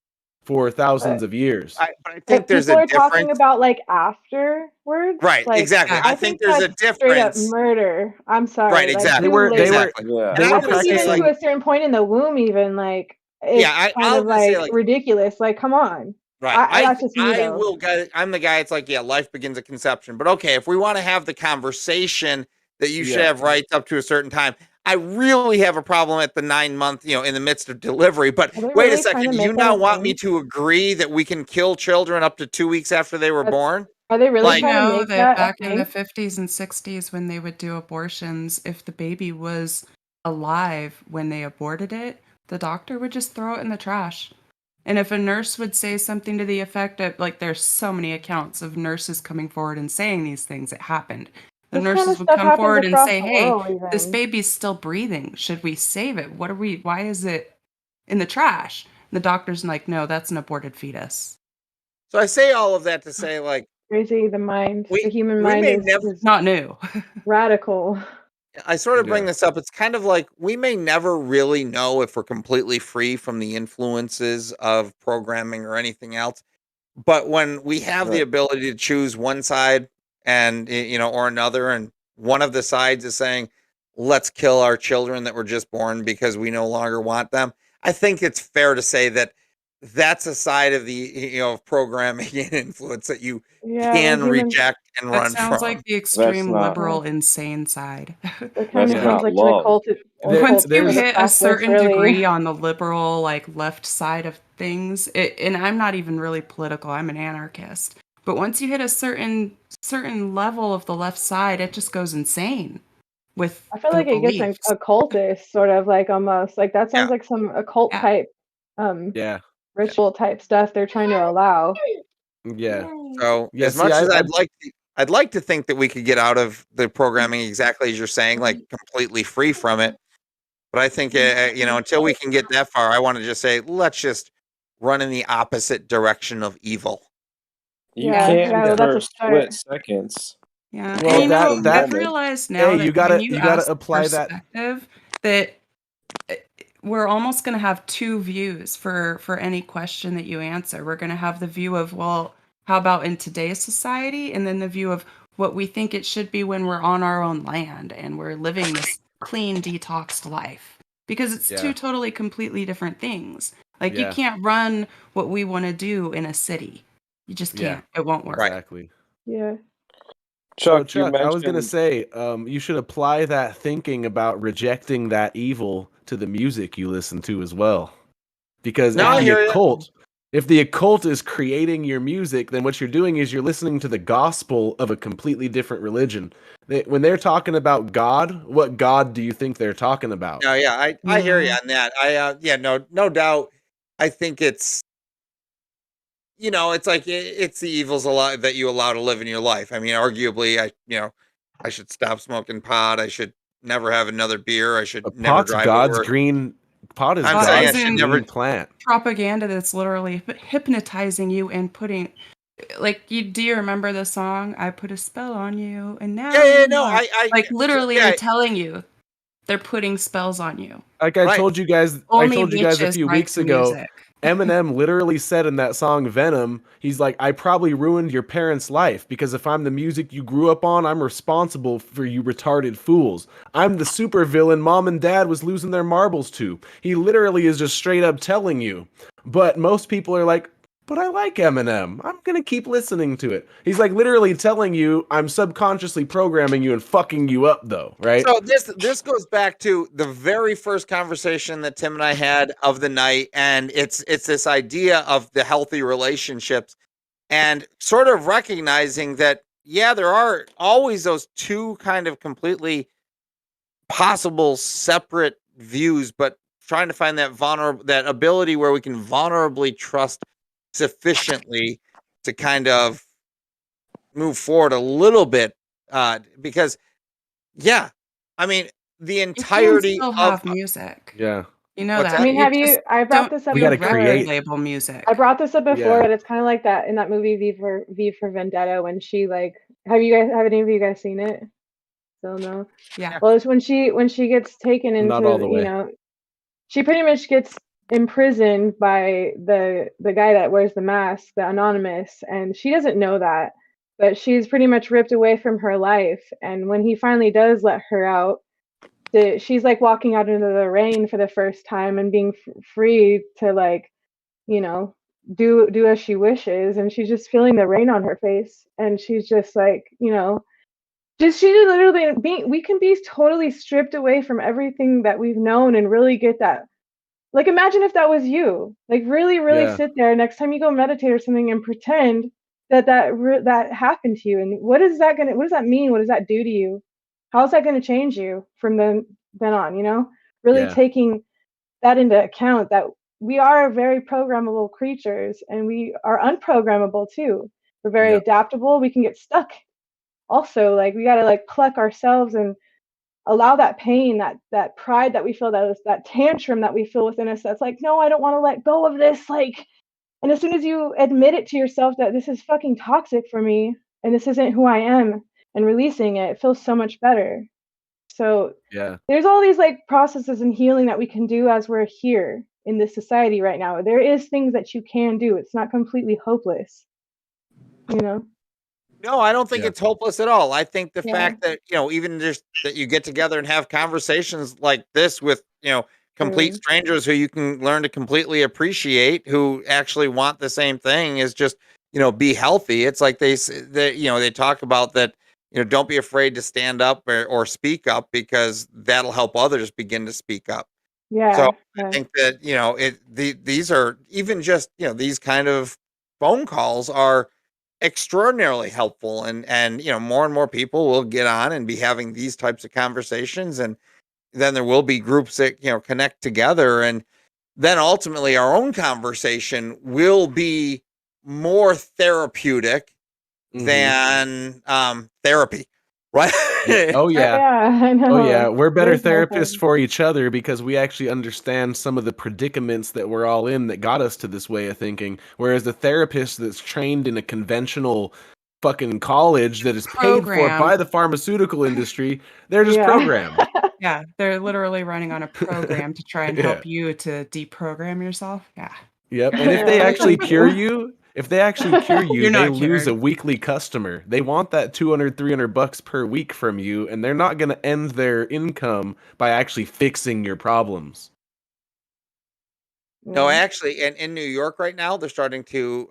for thousands of years. But I think there's people a are talking difference. about like afterwards. Right, Like, exactly. I think there's a that's straight up difference. murder. I'm sorry. Right, Like, exactly. They were exactly. they I were think even practicing. to a certain point in the womb, even like it's kind I of was gonna say, like ridiculous. Like, come on. Right. That's just me though. I'm the guy. It's like, yeah, life begins at conception. But okay, if we want to have the conversation that you should have rights up to a certain time, I really have a problem at the 9-month, in the midst of delivery. But wait a second, you now want me to agree that we can kill children up to 2 weeks after they were born? Are they really trying to know make that that back a in the thing? 50s and 60s when they would do abortions, if the baby was alive when they aborted it, the doctor would just throw it in the trash. And if a nurse would say something to the effect of, like, there's so many accounts of nurses coming forward and saying these things, it happened. The This kind of nurses would stuff come happens forward and across say, the hey, world this even. baby's still breathing. Should we save it? Why is it in the trash? And the doctor's like, no, that's an aborted fetus. So I say all of that to say, like, crazy. The human we mind may is never not new. Radical. I sort of bring this up. It's kind of like we may never really know if we're completely free from the influences of programming or anything else. But when we have the ability to choose one side and, or another, and one of the sides is saying, let's kill our children that were just born because we no longer want them, I think it's fair to say that that's a side of the, of programming and influence that you can reject and run from. That sounds like the extreme liberal, insane side. It kind of sounds like an occulted. Once you hit a certain degree on the liberal, like, left side of things, and I'm not even really political, I'm an anarchist. But once you hit a certain level of the left side, it just goes insane with I feel like it gets occultist, sort of like almost like that sounds like some occult type ritual type stuff they're trying to allow. Yeah. So as much as I'd like to think that we could get out of the programming exactly as you're saying, like completely free from it. But I think, until we can get that far, I want to just say, let's just run in the opposite direction of evil. You can for split seconds. Yeah, well, and I've realized now that you gotta apply perspective that we're almost going to have 2 views for any question that you answer. We're going to have the view of, well, how about in today's society? And then the view of what we think it should be when we're on our own land and we're living this clean, detoxed life. Because it's 2 totally, completely different things. Like, you can't run what we want to do in a city. You just can't. It won't work. Exactly. Yeah. Chuck, I was going to say, you should apply that thinking about rejecting that evil to the music you listen to as well. Because if the occult is creating your music, then what you're doing is you're listening to the gospel of a completely different religion. When they're talking about God, what God do you think they're talking about? Oh, yeah, I hear you on that. No doubt. I think it's, it's like it's the evils that you allow to live in your life. I mean, arguably, I should stop smoking pot. I should never have another beer. I should never Pot's drive to God's work. green. Pot is I'm Pot saying I God's should isn't never. green plant. propaganda that's literally hypnotizing you and putting, like, do you remember the song "I Put a Spell on You" and now Yeah, you're no, mine? Like, literally, they're yeah, telling you they're putting spells on you. Like I right. told you guys, Only a witches few write weeks the ago. music. Eminem literally said in that song Venom, he's like, I probably ruined your parents' life because if I'm the music you grew up on, I'm responsible for you retarded fools. I'm the supervillain mom and dad was losing their marbles to. He literally is just straight up telling you. But most people are like, but I like Eminem. I'm going to keep listening to it. He's like literally telling you, I'm subconsciously programming you and fucking you up though, right? So this goes back to the very first conversation that Tim and I had of the night, and it's this idea of the healthy relationships and sort of recognizing that, yeah, there are always those two kind of completely possible separate views, but trying to find that ability where we can vulnerably trust sufficiently to kind of move forward a little bit, because yeah, I mean the You can entirety still of have music. Yeah. You know What's that. I mean, You just I brought don't this up We gotta do before. record create- label music. I brought this up before, Yeah. but it's kind of like that in that movie V for Vendetta when she like, have any of you guys seen it? Still no. Yeah. Well, it's when she gets taken into, Not all the way. you know, she pretty much gets imprisoned by the guy that wears the mask, the Anonymous, and she doesn't know that, but she's pretty much ripped away from her life. And when he finally does let her out, she's like walking out into the rain for the first time and being free to, like, you know, do as she wishes, and she's just feeling the rain on her face, and she's just like, you know, just she literally we can be totally stripped away from everything that we've known and really get that. Like, imagine if that was you. Like, really, really Yeah. sit there next time you go meditate or something and pretend that happened to you. And what does that mean? What does that do to you? How's that going to change you from then on? You know, really Yeah. taking that into account that we are very programmable creatures and we are unprogrammable too. We're very Yep. adaptable. We can get stuck. Also, like, we got to like pluck ourselves and allow that pain, that pride that we feel, that tantrum that we feel within us, that's like, no, I don't want to let go of this, like. And as soon as you admit it to yourself that this is fucking toxic for me and this isn't who I am, and releasing it feels so much better. So Yeah. there's all these like processes and healing that we can do as we're here in this society right now. There is things that you can do. It's not completely hopeless, you know. No, I don't think Yeah. it's hopeless at all. I think the Yeah. fact that, you know, even just that you get together and have conversations like this with, you know, complete True. strangers who you can learn to completely appreciate, who actually want the same thing, is just, you know, be healthy. It's like you know, they talk about that, you know, don't be afraid to stand up or speak up because that'll help others begin to speak up. Yeah. So I Yeah. think that, you know, these are even just, you know, these kind of phone calls are extraordinarily helpful, and you know, more and more people will get on and be having these types of conversations, and then there will be groups that, you know, connect together, and then ultimately our own conversation will be more therapeutic than therapy, right? Oh yeah. Yeah, I know. Oh yeah, we're better There's more therapists things. for each other because we actually understand some of the predicaments that we're all in that got us to this way of thinking. Whereas the therapist that's trained in a conventional fucking college that is paid for Program. by the pharmaceutical industry, they're just Yeah. programmed. Yeah, they're literally running on a program to try and Yeah. help you to deprogram yourself. Yeah. Yep. And if Yeah, they that's actually so cure true. you, You're they not lose a cured. weekly customer. They want that 200, $300 per week from you, and they're not going to end their income by actually fixing your problems. No, Yeah. actually, in New York right now, they're starting to,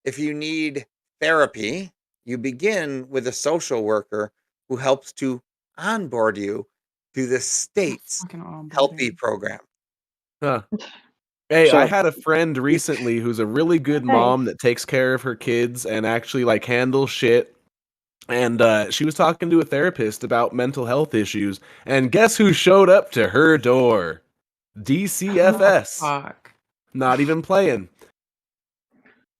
if you need therapy, you begin with a social worker who helps to onboard you to the state's Fucking healthy onboarding. program. Huh. Hey, I So had a friend recently who's a really good Nice. mom that takes care of her kids and actually like handles shit. And she was talking to a therapist about mental health issues. And guess who showed up to her door? Oh, DCFS. fuck. Not even playing.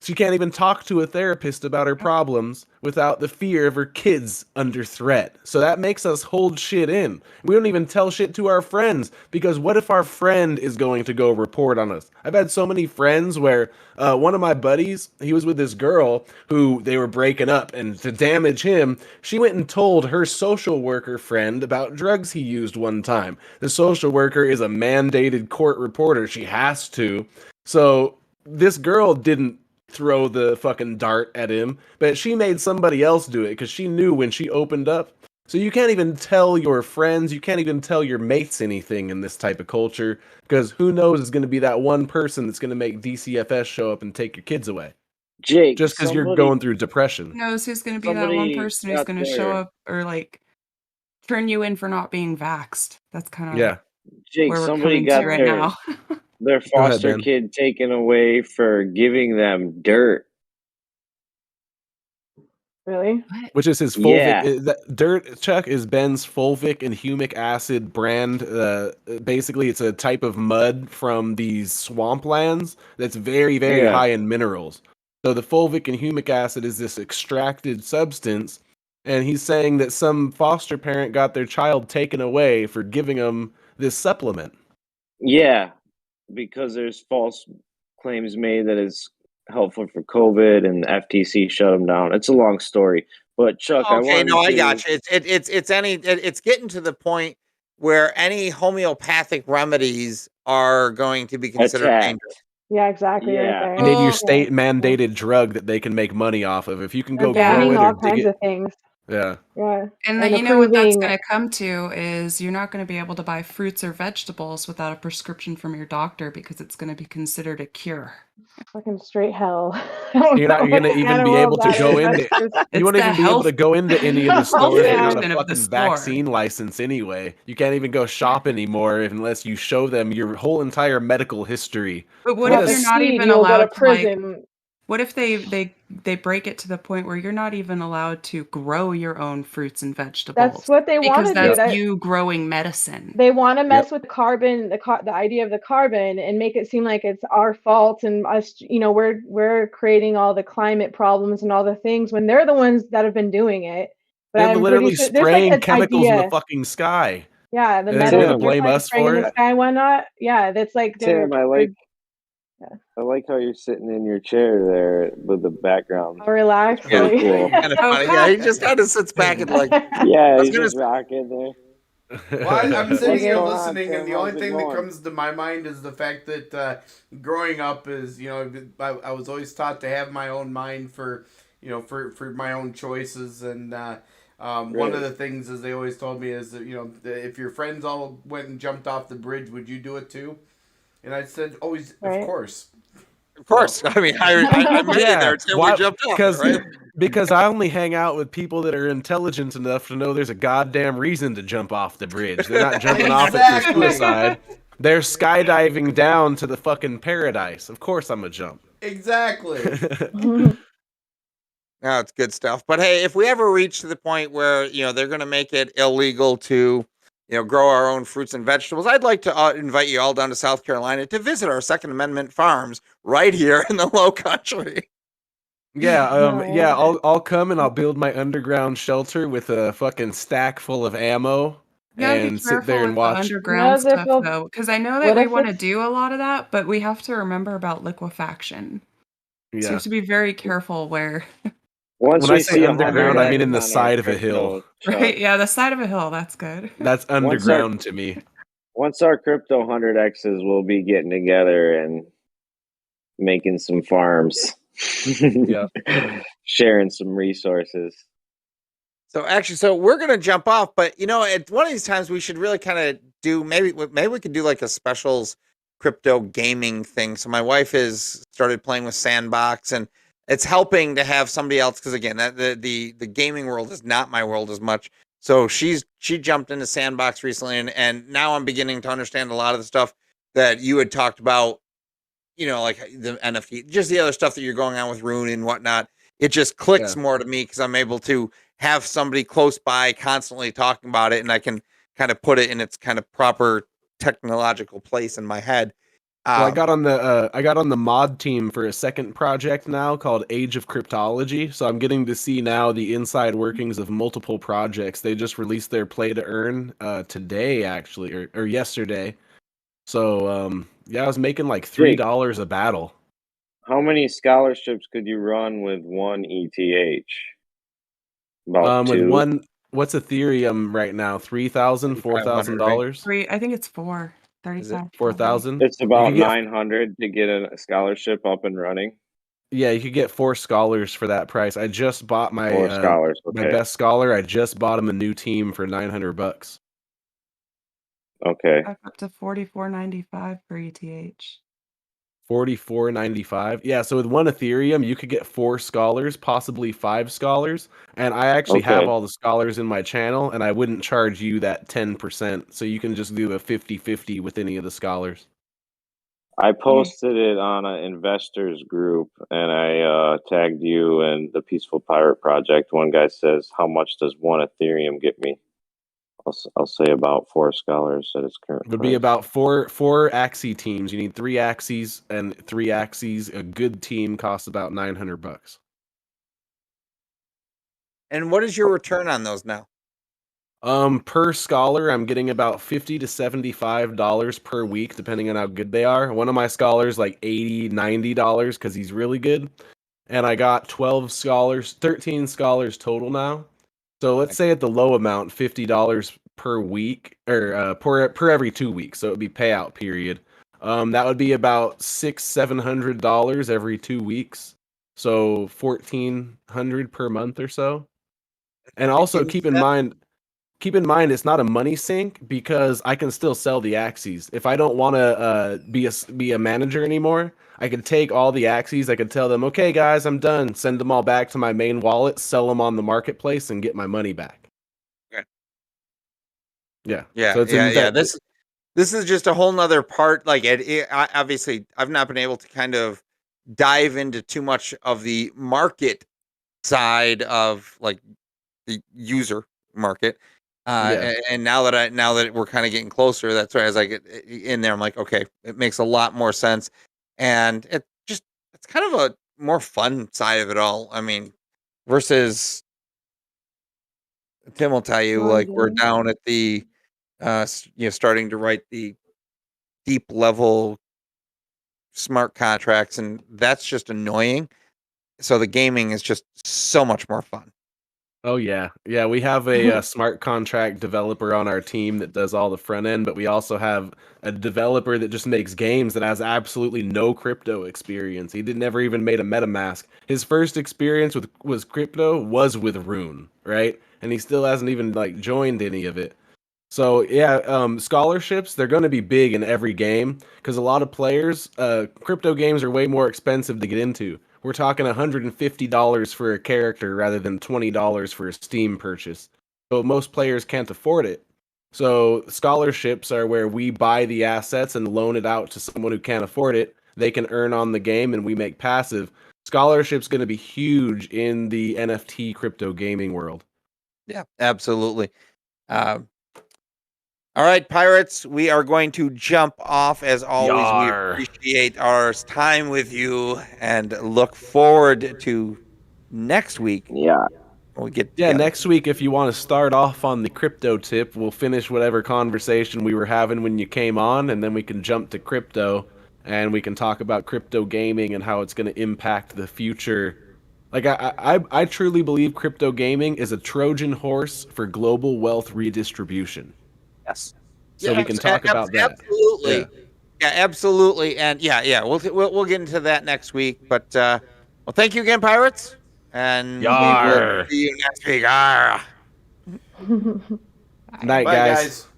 She can't even talk to a therapist about her problems without the fear of her kids under threat. So that makes us hold shit in. We don't even tell shit to our friends, because what if our friend is going to go report on us? I've had so many friends where one of my buddies, he was with this girl who they were breaking up, and to damage him, she went and told her social worker friend about drugs he used one time. The social worker is a mandated court reporter. She has to. So this girl didn't throw the fucking dart at him, but she made somebody else do it because she knew when she opened up. So you can't even tell your friends, you can't even tell your mates anything in this type of culture, because who knows is going to be that one person that's going to make DCFS show up and take your kids away. Jake, just because you're going through depression. Who knows who's going to be that one person who's going to show up or like turn you in for not being vaxxed. That's kind of Jake, where we're somebody coming got to right now. their foster kid taken away for giving them dirt. Really? Which is his fulvic. Dirt, Chuck, is Ben's fulvic and humic acid brand. Basically, it's a type of mud from these swamplands that's very, very high in minerals. So the fulvic and humic acid is this extracted substance, and he's saying that some foster parent got their child taken away for giving them this supplement. Yeah, because there's false claims made that it's helpful for COVID, and the FTC shut them down. It's a long story, but Chuck, I got you. It's getting to the point where any homeopathic remedies are going to be considered dangerous. Yeah, exactly. Yeah. Right there. You need your state mandated drug that they can make money off of. If you can go banning grow it all or dig kinds it, of things. Yeah. And then you know what that's going to come to is you're not going to be able to buy fruits or vegetables without a prescription from your doctor because it's going to be considered a cure. Fucking straight hell. You're not going to even be able to go into. You won't even be able to go into any of the stores without a fucking vaccine license anyway. You can't even go shop anymore unless you show them your whole entire medical history. But what if you're not even allowed to like? What if they break it to the point where you're not even allowed to grow your own fruits and vegetables? That's what they want to do. Because that's you growing medicine. They want to mess with carbon, the idea of the carbon, and make it seem like it's our fault and us. You know, we're creating all the climate problems and all the things when they're the ones that have been doing it. But they're literally spraying chemicals in the fucking sky. Yeah, the metal. They're gonna blame us for it. The sky, why not? Yeah, that's like Tim, I like how you're sitting in your chair there with the background. Relax. Cool. Kind of funny. Yeah, he just kind of sits back and like. He's just rocking there. Well, I'm sitting here listening, and the only thing that comes to my mind is the fact that growing up is, I was always taught to have my own mind for my own choices, and one of the things is they always told me is that, if your friends all went and jumped off the bridge, would you do it too? And I said, always, of course. Of course. I mean, I made it there until we jumped off, right? Because I only hang out with people that are intelligent enough to know there's a goddamn reason to jump off the bridge. They're not jumping off it for suicide. They're skydiving down to the fucking paradise. Of course I'm a jump. Exactly. No, it's good stuff. But hey, if we ever reach to the point where, they're going to make it illegal to grow our own fruits and vegetables, I'd like to invite you all down to South Carolina to visit our Second Amendment farms right here in the Low Country. Yeah, I'll come and I'll build my underground shelter with a fucking stack full of ammo and sit there and watch. Underground stuff though, because I know that we want to do a lot of that, but we have to remember about liquefaction. Yeah. So you have to be very careful where. When I say underground, I mean in the side of a hill. Right, yeah, the side of a hill, that's good. That's underground to me. Once our crypto 100Xs, we'll be getting together and making some farms. Yeah. Sharing some resources. So we're going to jump off, but at one of these times we should really kind of do, maybe we could do like a specials crypto gaming thing. So my wife has started playing with Sandbox, and it's helping to have somebody else, because again, the gaming world is not my world as much. So she jumped into Sandbox recently, and now I'm beginning to understand a lot of the stuff that you had talked about, like the NFT, just the other stuff that you're going on with Rune and whatnot. It just clicks more to me because I'm able to have somebody close by constantly talking about it, and I can kind of put it in its kind of proper technological place in my head. Well, I got on the mod team for a second project now called Age of Cryptology. So I'm getting to see now the inside workings of multiple projects. They just released their play to earn today, actually, or yesterday. So yeah, I was making like $3 a battle. How many scholarships could you run with one ETH? About with 2. What's Ethereum right now? $3,000, $4,000? I think it's 35. 4,000? It's about 900 to get a scholarship up and running. Yeah, you could get 4 scholars for that price. I just bought my 4 scholars. my best scholar. I just bought him a new team for $900. Okay. Up to $44.95 per ETH. $44.95. Yeah, so with one Ethereum, you could get 4 scholars, possibly 5 scholars. And I actually have all the scholars in my channel, and I wouldn't charge you that 10%. So you can just do a 50-50 with any of the scholars. I posted it on an investors group, and I tagged you and the Peaceful Pirate Project. One guy says, "How much does one Ethereum get me?" I'll say about 4 scholars at its current It would price. be about four Axie teams. You need 3 Axies and 3 Axies. A good team costs about $900. And what is your return on those now? Per scholar, I'm getting about $50 to $75 per week, depending on how good they are. One of my scholars, like $80, $90 because he's really good. And I got 13 scholars total now. So let's say at the low amount, $50 per week, or per every 2 weeks. So it would be payout period. That would be about $700 every 2 weeks. So $1,400 per month or so. And also keep in mind, it's not a money sink because I can still sell the Axies. If I don't want to be a manager anymore, I can take all the Axies. I could tell them, okay, guys, I'm done. Send them all back to my main wallet, sell them on the marketplace, and get my money back. Okay. Yeah. So it's This is just a whole nother part. Like obviously, I've not been able to kind of dive into too much of the market side of like the user market. And now that we're kind of getting closer, that's right. As I get in there, I'm like, okay, it makes a lot more sense, and it's kind of a more fun side of it all. I mean, versus Tim will tell you, like we're down at the, starting to write the deep level smart contracts, and that's just annoying. So the gaming is just so much more fun. Oh yeah. We have a smart contract developer on our team that does all the front end, but we also have a developer that just makes games that has absolutely no crypto experience. He never even made a MetaMask. His first experience with crypto was with Rune, right? And he still hasn't even like joined any of it. So yeah, scholarships, they're going to be big in every game because a lot of players, crypto games are way more expensive to get into. We're talking $150 for a character rather than $20 for a Steam purchase. So most players can't afford it. So scholarships are where we buy the assets and loan it out to someone who can't afford it. They can earn on the game and we make passive. Scholarship's going to be huge in the NFT crypto gaming world. Yeah, absolutely. All right, pirates, we are going to jump off as always. Yar. We appreciate our time with you and look forward to next week. Yeah. When we get together. Next week, if you want to start off on the crypto tip, we'll finish whatever conversation we were having when you came on, and then we can jump to crypto, and we can talk about crypto gaming and how it's going to impact the future. Like, I truly believe crypto gaming is a Trojan horse for global wealth redistribution. Yes. So we can talk about that. Absolutely. Yeah, absolutely. And we'll get into that next week. But well, thank you again, pirates. And Yar. we will see you next week. Yar. Night, Bye, guys.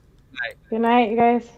Good night, you guys.